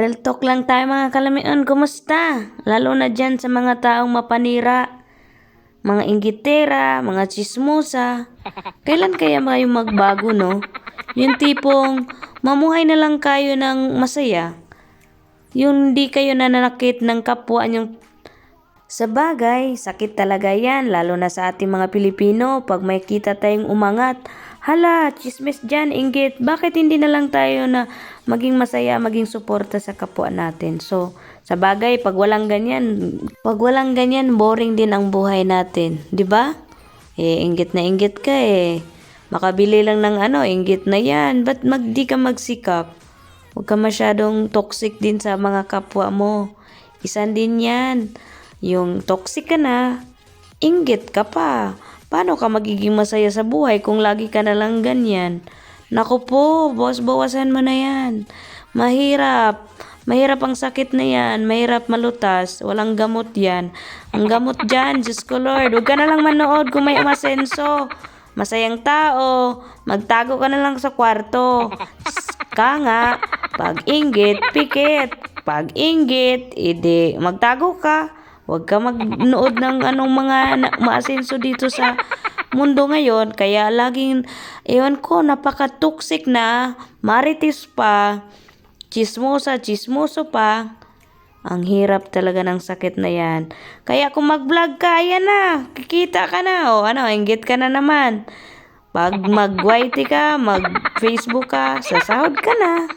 Real talk lang tayo mga kalamian, kumusta? Lalo na dyan sa mga taong mapanira, mga inggitera, mga chismosa. Kailan kaya kayo magbago, no? Yung tipong mamuhay na lang kayo ng masaya. Yung di kayo nananakit ng kapwa nyong. Sa bagay, sakit talaga yan, lalo na sa ating mga Pilipino. Pag may kita tayong umangat, hala, chismis dyan, inggit, bakit hindi na lang tayo na maging masaya, maging suporta sa kapwa natin? So, sa bagay, pag walang ganyan, boring din ang buhay natin, di ba? Inggit na inggit ka eh. Makabili lang ng inggit na yan, ba't di ka magsikap? Huwag ka masyadong toxic din sa mga kapwa mo. Isan din yan. Yung toxic ka na, inggit ka pa. Paano ka magiging masaya sa buhay kung lagi ka na lang ganyan? Naku po, boss, bawasan mo na yan. Mahirap. Mahirap ang sakit na yan. Mahirap malutas. Walang gamot yan. Ang gamot dyan, Diyos ko Lord. Huwag ka na lang manood kung may umasenso. Masayang tao. Magtago ka na lang sa kwarto. Ka nga, pag inggit, pikit. Pag inggit, edi magtago ka. Huwag ka magnood ng mga maasenso dito sa mundo ngayon. Kaya laging, ewan ko, napaka-toxic na, marites pa, chismoso pa. Ang hirap talaga ng sakit na yan. Kaya kung mag-vlog ka, ayan na, kikita ka na. O inggit ka na naman. Pag mag-YT ka, mag-Facebook ka, sasahod ka na.